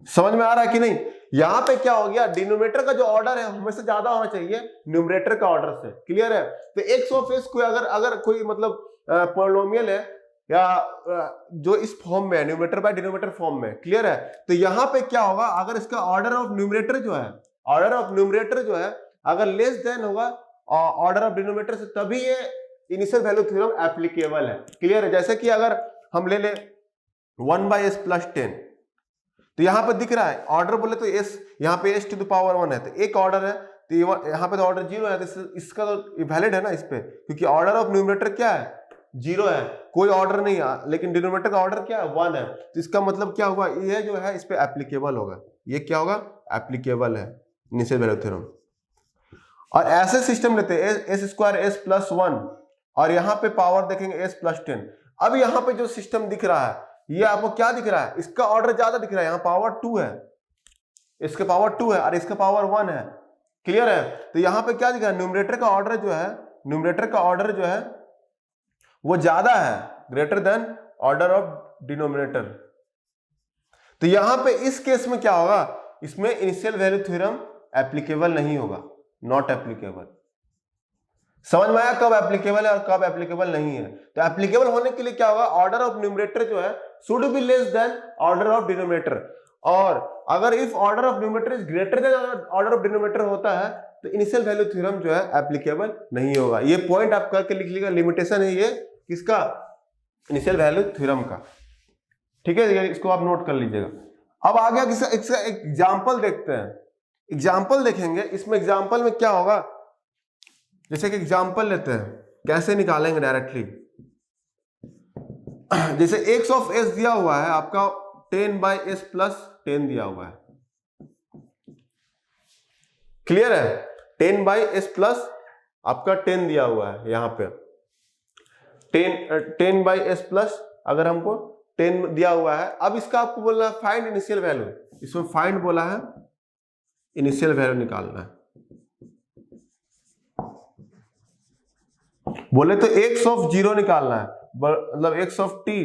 समझ में आ रहा है कि नहीं? यहां पे क्या हो गया, डिनोमिनेटर का जो ऑर्डर है हमेशा ज्यादा होना चाहिए न्यूमरेटर का ऑर्डर से। क्लियर है? तो एक्स ऑफ एस कोई अगर कोई मतलब पॉलिनोमियल है या जो इस फॉर्म में है, न्यूमरेटर बाय डिनोमिनेटर फॉर्म में, क्लियर है? तो यहां पे क्या होगा, अगर इसका ऑर्डर ऑफ न्यूमरेटर जो है अगर लेस देन होगा ऑर्डर ऑफ डिनोमिनेटर से, तभी ये इनिशियल वैल्यू थ्योरम एप्लीकेबल है। क्लियर है? जैसे कि अगर हम ले 1/s प्लस 10, तो यहां पे दिख रहा है ऑर्डर बोले तो s, यहाँ पे s टू द पावर 1 है, तो एक ऑर्डर है, तो यहाँ पे तो ऑर्डर 0 है, तो इसका तो वैलिड है ना इस पे, क्योंकि ऑर्डर ऑफ न्यूमरेटर क्या है, जीरो है, कोई ऑर्डर नहीं है, लेकिन डिनोमिनेटर का ऑर्डर क्या है 1 है, तो इसका मतलब क्या होगा, ये जो है इस पे एप्लीकेबल होगा, ये क्या होगा एप्लीकेबल है इनिशियल वैल्यू थ्योरम। और ऐसे सिस्टम लेते हैं एस स्क्वायर एस प्लस 1 और यहाँ पे पावर देखेंगे एस प्लस 10। अब यहाँ पे जो सिस्टम दिख रहा है ये आपको क्या दिख रहा है, इसका ऑर्डर ज्यादा दिख रहा है, यहाँ पावर 2 है, इसका पावर 2 है और इसका पावर 1 है, क्लियर है। तो यहाँ पे क्या दिख रहा है, न्यूमरेटर का ऑर्डर जो है, न्यूमरेटर का ऑर्डर जो है वो ज्यादा है, greater than order of denominator. तो यहां पे इस केस में क्या होगा, इसमें इनिशियल वैल्यू थ्योरम एप्लीकेबल नहीं होगा, नॉट एप्लीकेबल। समझ में आया कब एप्लीकेबल है और कब एप्लीकेबल नहीं है। तो एप्लीकेबल होने के लिए क्या होगा, ऑर्डर ऑफ न्यूमरेटर जो है should be less than order of denominator, और अगर if order of numerator is greater than order of denominator होता है तो इनिशियल वैल्यू थ्योरम जो है एप्लीकेबल नहीं होगा। ये पॉइंट आप करके लिख लीजिएगा, लिमिटेशन है ये किसका, इनिशियल वैल्यू थ्योरम का, ठीक है, इसको आप नोट कर लीजिएगा। अब आगे इसका एग्जांपल देखते हैं, एग्जांपल देखेंगे, इसमें एग्जांपल में क्या होगा, जैसे कि एग्जांपल लेते हैं, कैसे निकालेंगे डायरेक्टली। जैसे एक्स ऑफ एस दिया हुआ है आपका 10 बाई एस प्लस 10 दिया हुआ है, क्लियर है, 10 बाई एस प्लस आपका 10 दिया हुआ है, यहां पे 10 बाई एस प्लस अगर हमको 10 दिया हुआ है। अब इसका आपको बोलना है फाइंड इनिशियल वैल्यू, इसमें फाइंड बोला है, इनिशियल वैल्यू निकालना है। बोले तो एक्स ऑफ 0 निकालना है, मतलब x of t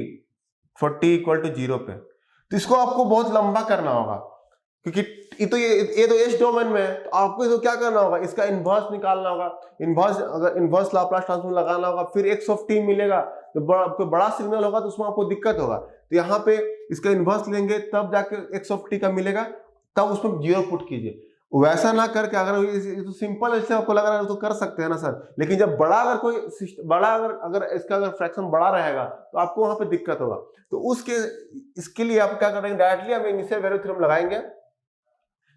for t equal to 0 पे, तो इसको आपको बहुत लंबा करना होगा, क्योंकि ये तो एस डोमेन में है, तो आपको इसको क्या करना होगा, इसका इनवर्स निकालना होगा, इनवर्स अगर इनवर्स लाप्लास ट्रांसफॉर्म लगाना होगा, फिर एक्स ऑफ टी मिलेगा, तो आपको बड़ा सिग्नल होगा तो उसमें आपको दिक्कत होगा, तो यहाँ पे इसका इनवर्स लेंगे तब जाके एक्स ऑफ टी का मिलेगा, तब उसमें 0 पुट कीजिए। वैसा ना करके, अगर तो सिंपल ऐसे आपको लग रहा है तो कर सकते हैं ना सर, लेकिन जब बड़ा अगर कोई बड़ा अगर इसका अगर फ्रैक्शन बड़ा रहेगा तो आपको वहां पे दिक्कत होगा। तो इसके लिए आप क्या करेंगे, डायरेक्टली हम इनिशियल वैल्यू थ्योरम लगाएंगे,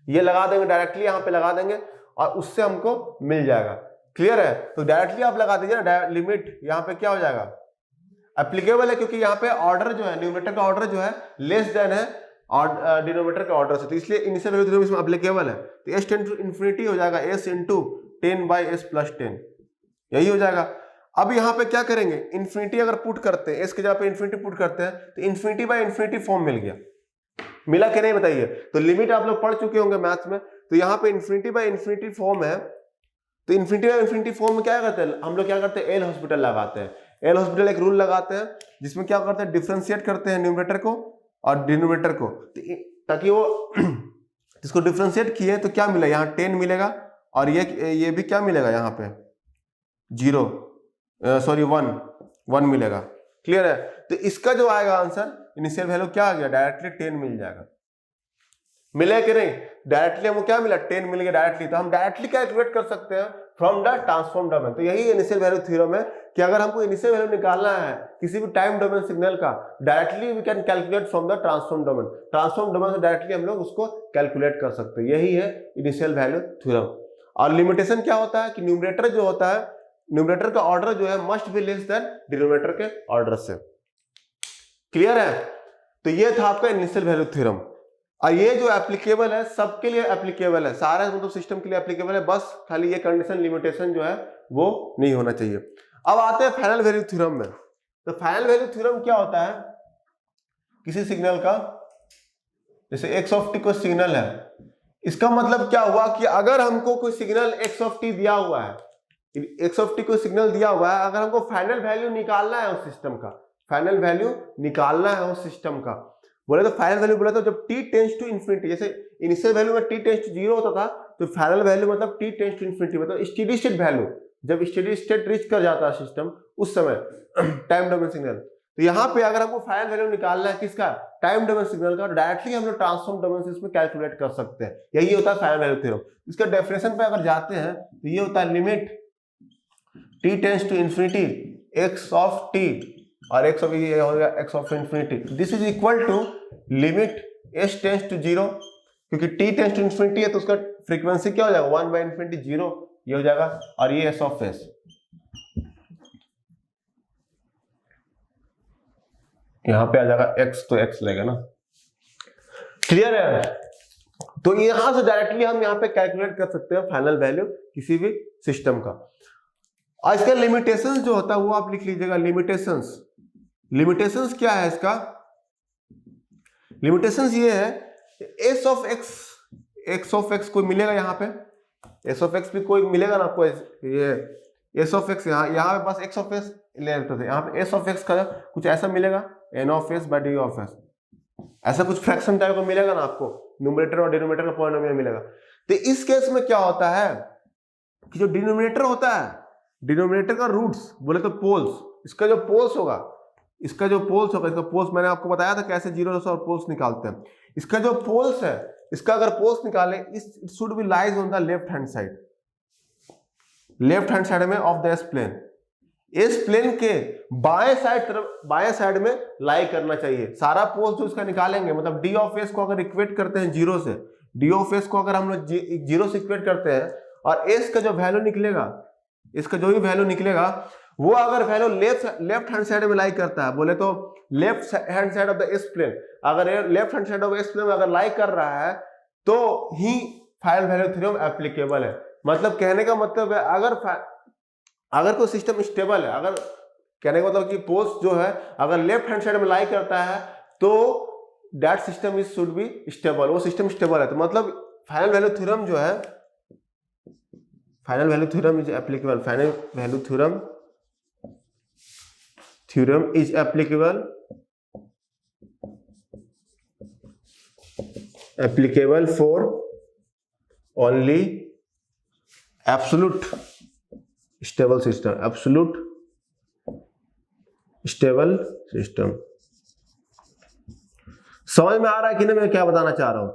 ये लगा देंगे डायरेक्टली, यहाँ पे लगा देंगे और उससे हमको मिल जाएगा, क्लियर है। तो डायरेक्टली आप लगा दीजिए ना, लिमिट यहाँ पे क्या हो जाएगा, एप्लीकेबल है, क्योंकि यहाँ पे ऑर्डर जो है, न्यूमरेटर का ऑर्डर जो है लेस देन है और डिनोमिनेटर के ऑर्डर से, तो इसलिए इनिशियल वैल्यू थ्योरम इसमें एप्लीकेबल है। तो एस टेंड टू इन्फिनिटी हो जाएगा S into 10 by S plus 10, यही हो जाएगा। अब यहाँ पे क्या करेंगे, इन्फिनिटी अगर पुट करते हैं, एस के जगह पे इन्फिनिटी पुट करते हैं, तो इन्फिनिटी बाई इन्फिनिटी फॉर्म मिल गया, मिला कि नहीं बताइए। तो लिमिट आप लोग पढ़ चुके होंगे मैथ्स में, तो यहाँ पे इन्फिनिटी बाई इन्फिनिटी फॉर्म है, तो इन्फिनिटी बाई इन्फिनिटी फॉर्म में क्या करते हैं हम लोग, क्या करते हैं एल हॉस्पिटल लगाते हैं। एल हॉस्पिटल एक रूल लगाते हैं जिसमें क्या करते हैं, डिफरेंशिएट करते हैं न्यूमरेटर को और डिनोमिनेटर को, ताकि वो इसको डिफरेंशिएट किए तो क्या मिला, यहाँ 10 मिलेगा और ये भी क्या मिलेगा, यहाँ पे 0 सॉरी 1 मिलेगा, क्लियर है। तो इसका जो आएगा आंसर, इनिशियल वैल्यू क्या आ गया, डायरेक्टली 10 मिल जाएगा, मिले कि नहीं, डायरेक्टली हमको क्या मिला 10 मिल गया डायरेक्टली, तो हम डायरेक्टली कैलकुलेट कर सकते हैं फ्रॉम द ट्रांसफॉर्म डोमेन। तो यही इनिशियल वैल्यू थ्योरम है कि अगर हमको इनिशियल वैल्यू निकालना है किसी भी टाइम डोमेन सिग्नल का, directly we can calculate from the transform domain, transform domain से डायरेक्टली हम लोग उसको कैलकुलेट कर सकते हैं, यही है इनिशियल वैल्यू थ्योरम। और लिमिटेशन क्या होता है कि न्यूमरेटर जो होता है, न्यूमरेटर का ऑर्डर जो है must be less than denominator के ऑर्डर से, क्लियर है। तो ये था आपका इनिशियल वैल्यू थ्योरम, और ये जो एप्लीकेबल है सबके लिए एप्लीकेबल है, सारे मतलब सिस्टम के लिए एप्लीकेबल है, बस खाली ये कंडीशन लिमिटेशन जो है वो नहीं होना चाहिए। अब आते हैं फाइनल वैल्यू थ्योरम में। तो फाइनल वैल्यू थ्योरम क्या होता है, किसी सिग्नल का, जैसे एक्स ऑफ टी कोई सिग्नल है, इसका मतलब क्या हुआ कि अगर हमको कोई सिग्नल एक्स ऑफ टी दिया हुआ है, एक्स ऑफ टी कोई सिग्नल दिया हुआ है, अगर हमको फाइनल वैल्यू निकालना है उस सिस्टम का, फाइनल वैल्यू निकालना है उस सिस्टम का, बोले तो फाइनल वैल्यू बोला तो जब t टेंड्स टू इन्फिनिटी, जैसे इनिशियल वैल्यू में t टेंड्स टू 0 होता था, तो फाइनल वैल्यू मतलब t टेंड्स टू इन्फिनिटी, मतलब स्टेडी स्टेट वैल्यू, जब स्टेडी स्टेट रीच कर जाता है सिस्टम उस समय टाइम डोमेन सिग्नल। तो यहाँ पे अगर हमको फाइनल वैल्यू निकालना है किसका, टाइम डोमेन सिग्नल का, डायरेक्टली हम लोग ट्रांसफॉर्म डोमेन से इसमें कैलकुलेट कर सकते हैं, यही होता है फाइनल वैल्यू थ्योरम। इसका डेफिनेशन पे अगर जाते हैं तो ये होता है limit t tends to infinity x of t और x ऑफ ये हो गया x of infinity, this is equal to limit s tends to 0, क्योंकि t टेंड्स टू इन्फिनिटी है तो उसका फ्रीक्वेंसी क्या हो जाएगा 1 बाई इन्फिनिटी 0, ये हो जाएगा, और ये s ऑफ s, यहाँ पे आ जाएगा x, तो x लगेगा ना। क्लियर है? तो यहां से डायरेक्टली हम यहाँ पे कैलकुलेट कर सकते हैं फाइनल वैल्यू किसी भी सिस्टम का। और इसका लिमिटेशंस जो होता है वो आप लिख लीजिएगा। लिमिटेशंस, लिमिटेशंस क्या है इसका? लिमिटेशंस ये है एस ऑफ एक्स कोई मिलेगा यहाँ पे, एस ऑफ एक्स भी कोई मिलेगा ना आपको, ये एस ऑफ एक्स यहाँ पे बस एक्स ऑफ एक्स ले लेते थे, यहाँ पे एस ऑफ एक्स का कुछ ऐसा मिलेगा n of S by d of s, ऐसा कुछ फ्रैक्शन टाइप का मिलेगा ना आपको, न्यूमरेटर और डिनोमिनेटर का पॉलिनोमियल मिलेगा। तो इस केस में क्या होता है कि जो डिनोमिनेटर होता है, डिनोमिनेटर का रूट्स बोले तो पोल्स, इसका जो पोल्स होगा, इसका पोल्स मैंने आपको बताया था कैसे जीरो और पोल्स निकालते हैं। इसका जो पोल्स है, इसका अगर पोल्स निकाले, it should be lies on the left hand side, left hand side में ऑफ द एस प्लेन। इस प्लेन के बाएं साइड में लाई करना चाहिए। सारा पोल्स जो इसका निकालेंगे, मतलब डी ऑफ एस को अगर इक्वेट करते हैं जीरो से, डी ऑफ एस को अगर हम लोग जीरो से इक्वेट करते हैं और एस का जो वैल्यू निकलेगा, इसका जो भी वैल्यू निकलेगा वो अगर वैल्यू लेफ्ट हैंड साइड में लाई करता है, बोले तो left hand side of the S plane, अगर left hand side of S plane में अगर लाई कर रहा है तो ही फाइनल वैल्यू थ्योरम एप्लीकेबल है। मतलब कहने का मतलब है अगर कोई सिस्टम स्टेबल है, अगर कहने का मतलब कि पोल्स जो है अगर लेफ्ट हैंड साइड में लाई करता है तो that system is should be stable, वो सिस्टम स्टेबल है। तो मतलब फाइनल वैल्यू थ्योरम जो है, final value theorem is applicable, final value theorem is applicable for only absolute stable system, absolute stable system. समझ में आ रहा है कि नहीं मैं क्या बताना चाह रहा हूं?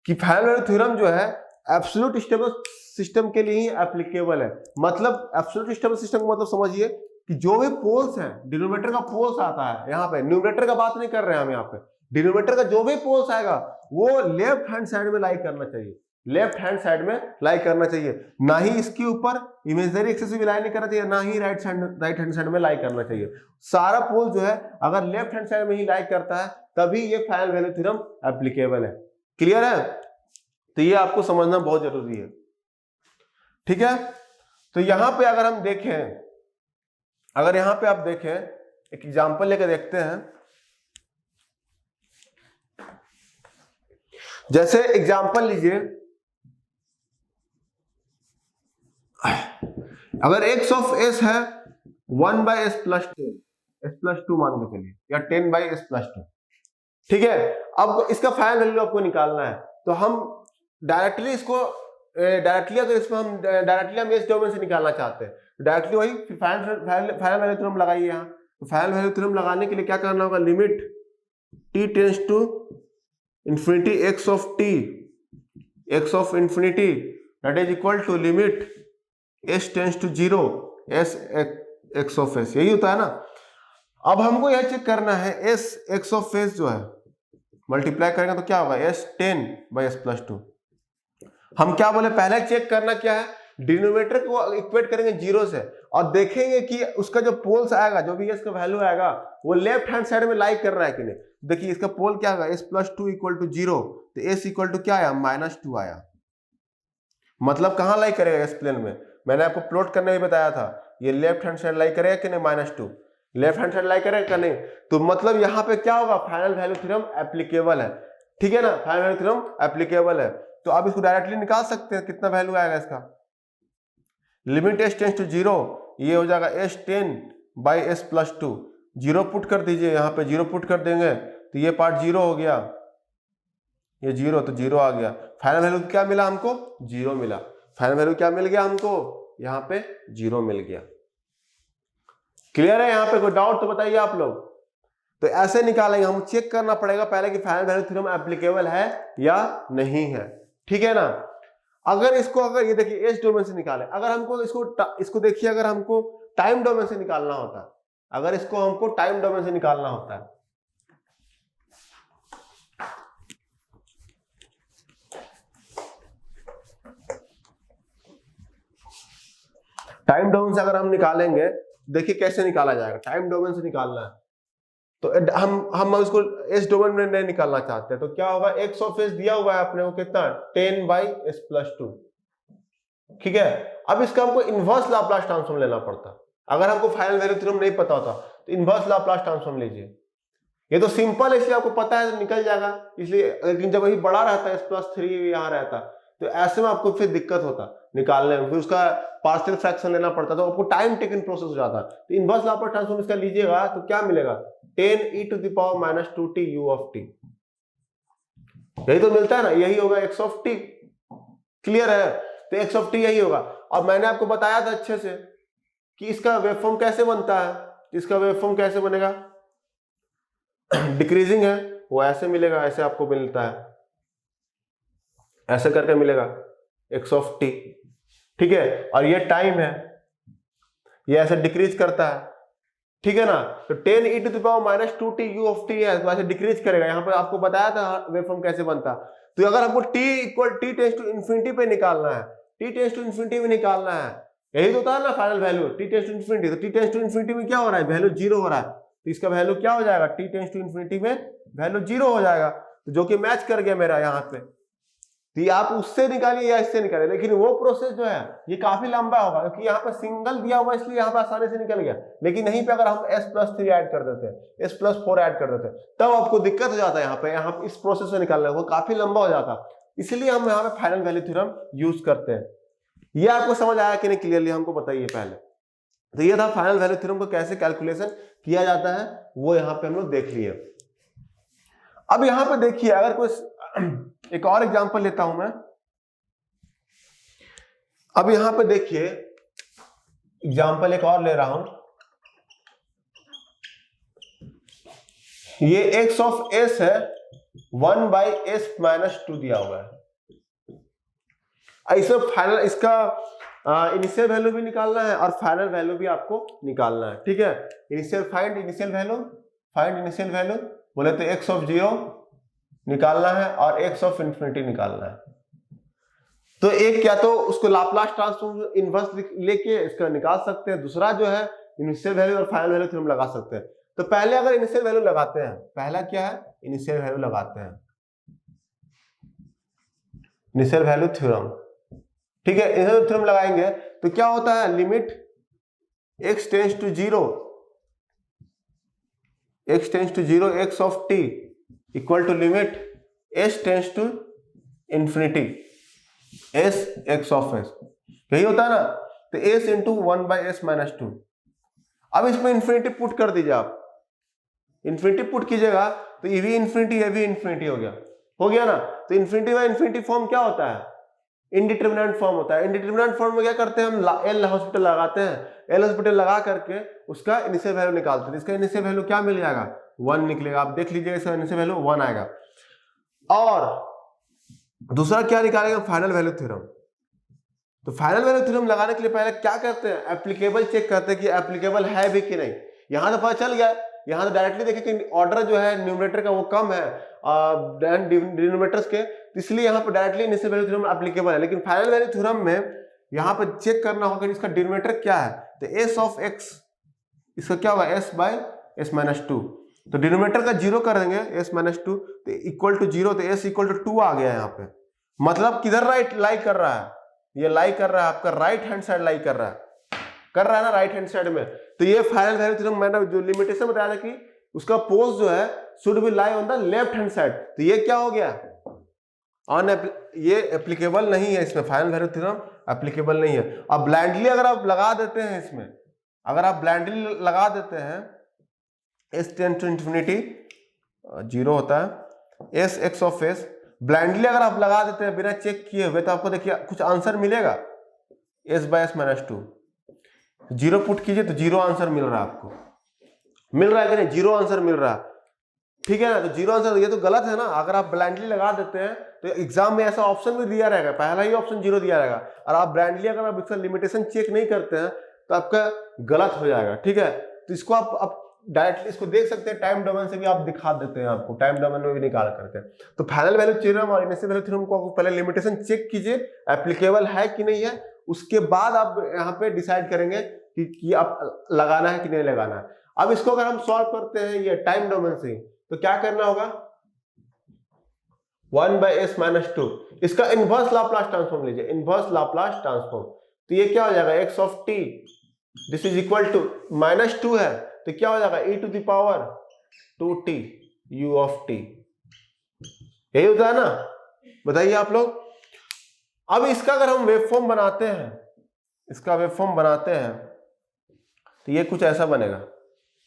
कि फाइनल वैल्यू थ्योरम जो है एब्सोल्यूट स्टेबल सिस्टम के लिए ही एप्लीकेबल है। मतलब एब्सोल्यूट स्टेबल सिस्टम का मतलब समझिए कि जो भी पोल्स है, डिनोमिनेटर का पोल्स आता है यहाँ पे, न्यूमरेटर का बात नहीं कर रहे हैं हम यहाँ पे, डिनोमिनेटर का जो भी पोल्स आएगा वो लेफ्ट हैंड साइड में लाई करना चाहिए, लेफ्ट हैंड साइड में लाई करना चाहिए, ना ही इसके ऊपर इमेजिनरी एक्सिस भी लाई नहीं करना चाहिए, ना ही राइट हैंड साइड में लाई करना चाहिए। सारा पोल जो है अगर लेफ्ट हैंड साइड में ही लाई करता है तभी ये फाइनल वैल्यू थ्योरम एप्लीकेबल है। क्लियर है? तो ये आपको समझना बहुत जरूरी है। ठीक है? तो यहां पे अगर हम देखें, अगर यहां पे आप देखें, एक एग्जांपल लेकर देखते हैं। जैसे एग्जांपल लीजिए, अगर x ऑफ s है 1 by S plus 10, S plus 2 मान के चलिए, या 10 बाई एस प्लस 2, ठीक है? अब इसका फाइनल वैल्यू आपको निकालना है, तो हम डायरेक्टली अगर इसमें हम डायरेक्टली एस डोमेन से निकालना चाहते हैं, डायरेक्टली वही फाइनल वैल्यू थ्योरम लगाइए यहाँ। तो फाइनल वैल्यू थ्योरम लगाने के लिए क्या करना होगा? Limit t tends to infinity x of infinity that is equal to limit s tends to 0 s x of s, यही होता है ना। अब हमको यह चेक करना है s x ऑफ s जो है मल्टीप्लाई करेंगे तो क्या होगा? s 10 by S plus 2। हम क्या बोले? पहले चेक करना क्या है? डिनोमिनेटर को इक्वेट करेंगे जीरो से और देखेंगे कि उसका जो पोल्स आएगा, जो भी इसका वैल्यू आएगा वो लेफ्ट हैंड साइड में लाई कर रहा है कि नहीं। देखिए इसका पोल क्या होगा? s प्लस 2 इक्वल टू 0, तो s इक्वल टू क्या आया? -2 आया। मतलब कहां लाई करेगा? इस प्लेन में। मैंने आपको प्लॉट करने में बताया था, ये लेफ्ट हैंड साइड लाई करेगा कि नहीं? -2 लेफ्ट हैंड साइड लाई करेगा कि नहीं? तो मतलब यहाँ पे क्या होगा? फाइनल वैल्यू थ्योरम एप्लीकेबल है। ठीक है ना? फाइनल वैल्यू थ्योरम एप्लीकेबल है। तो आप इसको डायरेक्टली निकाल सकते हैं, कितना वैल्यू आएगा इसका? लिमिट s टेंड्स टू 0, ये हो जाएगा s 10 by S plus 2। 0 put कर दीजिए, यहाँ पे 0 पुट कर देंगे तो ये पार्ट 0 हो गया, ये 0 तो 0 आ गया। फाइनल वैल्यू क्या मिला हमको? 0 मिला। फाइनल वैल्यू क्या मिल गया हमको? यहाँ पे 0 मिल गया। क्लियर है? यहाँ पे कोई डाउट तो बताइए आप लोग। तो ऐसे निकालेंगे, हम चेक करना पड़ेगा पहले कि फाइनल वैल्यू थ्योरम एप्लीकेबल है या नहीं है। ठीक है ना? अगर ये देखिए एस डोमेन से निकाले, अगर हमको इसको देखिए, अगर हमको टाइम डोमेन से निकालना होता है, अगर इसको हमको टाइम डोमेन से निकालना होता है, टाइम डोमेन से अगर हम निकालेंगे, देखिए कैसे निकाला जाएगा। टाइम डोमेन से निकालना है तो हम उसको एस डोमेन में नहीं निकालना चाहते, तो क्या होगा, एक्स ऑफ एस दिया हुआ है अपने को कितना, 10/s+2, ठीक है। अब इसका हमको इनवर्स लाप्लास ट्रांसफॉर्म लेना पड़ता। अगर हमको फाइनल वैल्यू थ्योरम नहीं पता होता तो इनवर्स लाप्लास ट्रांसफॉर्म लीजिए। ये तो सिंपल है, इसलिए आपको पता है तो निकल जाएगा, इसलिए। लेकिन जब वही बड़ा रहता है, s+3 यहाँ रहता, तो ऐसे में आपको फिर दिक्कत होता निकालने में, फिर उसका पार्शियल फ्रैक्शन लेना पड़ता, तो आपको टाइम टेकन प्रोसेस हो जाता। तो इनवर्स लाप्लास ट्रांसफॉर्म इसका लीजिएगा तो क्या मिलेगा, 10e⁻⁻2t u(t), यही तो मिलता है ना, यही होगा x(t), क्लियर है। तो x(t) यही होगा। और मैंने आपको बताया था अच्छे से कि इसका वेवफॉर्म कैसे बनता है। इसका वेवफॉर्म कैसे बनेगा, डिक्रीजिंग है, वो ऐसे मिलेगा, ऐसे आपको मिलता है, ऐसे करके मिलेगा x(t), ठीक है। और ये टाइम है, ये ऐसे डिक्रीज करता है, ठीक है ना। तो 10e⁻⁻2t u(t) है, तो ऐसे डिक्रीज करेगा। यहाँ पे आपको बताया था वेवफॉर्म कैसे बनता। तो अगर हमको t पे निकालना है, t में निकालना है, यही तो होता है ना फाइनल वैल्यू, t तो t में क्या हो रहा है, वैल्यू 0 हो रहा है, तो इसका वैल्यू क्या हो जाएगा, t में वैल्यू 0 हो जाएगा, तो जो कि मैच कर गया मेरा यहाँ पे। तो ये आप उससे निकालिए या इससे निकालिए, लेकिन वो प्रोसेस जो है ये काफी लंबा होगा, क्योंकि यहाँ पे सिंगल दिया हुआ इसलिए यहाँ पे आसानी से निकल गया। लेकिन यहीं पे अगर हम s+3 ऐड कर देते हैं, s+4 ऐड कर देते हैं, तब आपको दिक्कत हो जाता है। यहाँ पे इस प्रोसेस में निकालना वो काफी लंबा हो जाता, इसलिए हम यहाँ पे फाइनल वैल्यू थ्योरम यूज करते हैं। ये आपको समझ आया कि नहीं, क्लियरली हमको बताइए पहले। तो ये था फाइनल वैल्यू थ्योरम को कैसे कैलकुलेशन किया जाता है, वो यहाँ पे हम लोग देख लिए। अब यहाँ पे देखिए, अगर कोई एक और एग्जांपल लेता हूं मैं। अब यहां पे देखिए, एग्जांपल एक और ले रहा हूं। ये x ऑफ s है, 1/s-2 दिया हुआ है। इसमें फाइनल इसका इनिशियल वैल्यू भी निकालना है और फाइनल वैल्यू भी आपको निकालना है, ठीक है। फाइंड इनिशियल वैल्यू बोले तो x ऑफ 0 निकालना है और x ऑफ इन्फिनिटी निकालना है। तो एक क्या तो उसको लाप्लास ट्रांसफॉर्म इनवर्स लेके इसका निकाल सकते हैं, दूसरा जो है इनिशियल वैल्यू और फाइनल वैल्यू थ्योरम लगा सकते हैं। तो पहले अगर इनिशियल वैल्यू लगाते हैं, पहला क्या है, इनिशियल वैल्यू लगाते हैं, इनिशियल वैल्यू थ्योरम, ठीक है। इनिशियल थ्योरम लगाएंगे तो क्या होता है, limit x tends to 0 x of t equal to limit s tends to infinity s x of s, यही होता है ना। तो s इंटू 1/s-2। अब इसमें इंफिनिटी पुट कर दीजिए, आप इंफिनिटी पुट कीजिएगा तो ये भी इंफिनिटी हो गया ना। तो इंफिनिटी बाय इंफिनिटी फॉर्म क्या होता है, इनडिटरमिनेंट फॉर्म होता है। इनडिटरमिनेंट फॉर्म में क्या करते हैं, हम एल हॉस्पिटल लगाते हैं, एल हॉस्पिटल लगा करके उसका इनिशियल वैल्यू निकालते हैं। इसका इनिशियल वैल्यू क्या मिल जाएगा, 1 निकलेगा। आप देख लीजिएगा, इसका इनिशियल वैल्यू 1 आएगा। और दूसरा क्या निकालेंगे, फाइनल वैल्यू थ्योरम। तो फाइनल वैल्यू थ्योरम लगाने के लिए पहले क्या करते हैं, एप्लीकेबल चेक करते हैं कि एप्लीकेबल है भी कि नहीं। यहां तो पता चल गया, यहां तो डायरेक्टली देखें कि ऑर्डर जो है न्यूमरेटर का वो कम है डिनोमिनेटर्स के, इसलिए यहाँ पर directly initial value theorem applicable है। लेकिन फाइनल वैल्यू थ्योरम में यहाँ पर चेक करना होगा कि इसका डिनोमिनेटर क्या है। तो s ऑफ x इसका क्या होगा, s/s-2। तो डिनोमिनेटर का 0 कर देंगे, s-2 तो इक्वल टू 0, तो s इक्वल टू 2 आ गया यहाँ पे। मतलब किधर राइट लाई कर रहा है, ये लाई कर रहा है आपका राइट हैंड साइड लाई कर रहा है ना, राइट हैंड साइड में। तो ये फाइनल वैल्यू थ्योरम मैंने जो लिमिटेशन बताया था कि उसका पोज जो है should be lie on the left hand side, तो ये क्या हो गया, ये एप्लीकेबल नहीं है, इसमें फाइनल वैल्यू थ्योरम एप्लीकेबल नहीं है। अब ब्लाइंडली अगर आप लगा देते हैं, इसमें अगर आप ब्लाइंडली लगा देते हैं, s टेंड्स टू इंफिनिटी 0 होता है, s x of s blindly अगर आप लगा देते हैं बिना चेक किए हुए, तो आपको देखिए कुछ आंसर मिलेगा, s/s-2। 0 पुट कीजिए तो 0 आंसर मिल रहा है, आपको मिल रहा है कि नहीं, 0 आंसर मिल रहा है, ठीक है ना। तो 0 आंसर, ये तो गलत है ना। अगर आप ब्लाइंडली लगा देते हैं तो एग्जाम में ऐसा ऑप्शन भी दिया रहेगा, पहला ही ऑप्शन 0 दिया रहेगा, और आप ब्लाइंडली अगर आप इसका लिमिटेशन चेक नहीं करते हैं तो आपका गलत हो जाएगा, ठीक है। तो इसको आप डायरेक्टली इसको देख सकते हैं, टाइम डोमेन से भी आप दिखा देते हैं, आपको टाइम डोमेन में भी निकाल करके। तो फाइनल वैल्यू थ्योरम और इनिशियल वैल्यू थ्योरम को पहले लिमिटेशन चेक कीजिए, एप्लीकेबल है कि नहीं है, उसके बाद आप यहाँ पे डिसाइड करेंगे कि आप लगाना है कि नहीं लगाना है। अब इसको अगर हम सॉल्व करते हैं ये टाइम डोमेन से, तो क्या करना होगा, 1/s - 2, इसका इनवर्स लाप्लास ट्रांसफॉर्म लीजिए, इनवर्स लाप्लास ट्रांसफॉर्म। तो ये क्या हो जाएगा, x of t this is equal to -2 है, तो क्या हो जाएगा e⁻²t u ऑफ t। यही होता है ना, बताइए आप लोग। अब इसका अगर हम वेवफॉर्म बनाते हैं, इसका वेवफॉर्म बनाते हैं, तो ये कुछ ऐसा बनेगा,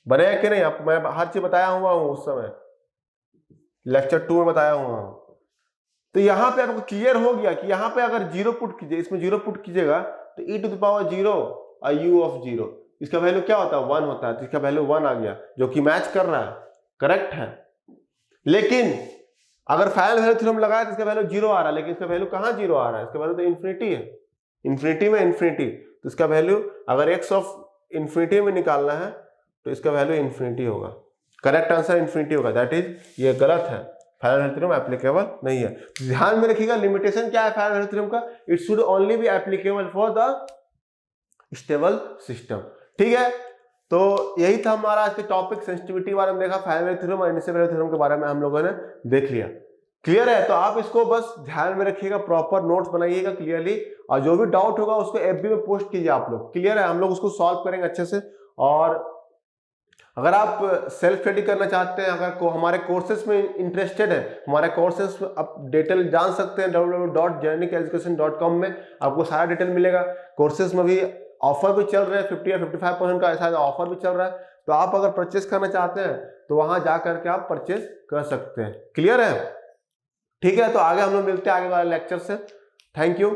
बनेगा कि नहीं? आप, मैं हर चीज बताया हुआ हूं उस समय, लेक्चर 2 में बताया हुआ हूं। तो यहां पे आपको क्लियर हो गया कि यहां पे अगर 0 पुट कीजिए, इसमें 0 पुट कीजिएगा तो e⁻0 और u ऑफ 0, इसका वैल्यू क्या होता है, 1 होता है, तो इसका वैल्यू 1 आ गया, जो कि मैच कर रहा है, करेक्ट है। लेकिन अगर फाइनल वैल्यू थ्योरम लगाए तो इसका वैल्यू 0 आ रहा है, लेकिन इसका वैल्यू कहाँ 0 आ रहा है, इसका वैल्यू तो इन्फिनिटी है, इन्फिनिटी में इन्फिनिटी, तो इसका वैल्यू अगर x ऑफ इन्फिनिटी में निकालना है तो इसका वैल्यू इन्फिनिटी होगा, करेक्ट आंसर इन्फिनिटी होगा, दैट इज, ये गलत है, फाइनल वैल्यू थ्योरम एप्लीकेबल नहीं है। ध्यान में रखिएगा, लिमिटेशन क्या है फाइनल वैल्यू थ्योरम का, it should only be applicable for the stable system, ठीक है। तो यही था हमारा आज के टॉपिक, सेंसिटिविटी के बारे में देखा, फाइनल वैल्यू थ्योरम और इनिशियल वैल्यू थ्योरम के बारे में हम लोगों ने देख लिया, क्लियर है। तो आप इसको बस ध्यान में रखिएगा, प्रॉपर नोट्स बनाइएगा क्लियरली, और जो भी डाउट होगा उसको FB में पोस्ट कीजिए आप लोग, क्लियर है, हम लोग उसको सॉल्व करेंगे अच्छे से। और अगर आप सेल्फ स्टडी करना चाहते हैं, अगर हमारे कोर्सेज में इंटरेस्टेड है, हमारे कोर्सेज आप डिटेल जान सकते हैं www.journeykeducation.com में, आपको सारा डिटेल मिलेगा। कोर्सेज में भी ऑफर भी चल रहे हैं, 50 या 55% का ऐसा ऑफर भी चल रहा है, तो आप अगर परचेस करना चाहते हैं तो वहां जा करके आप परचेस कर सकते हैं, क्लियर है, ठीक है। तो आगे हम लोग मिलते हैं आगे वाले लेक्चर से, थैंक यू।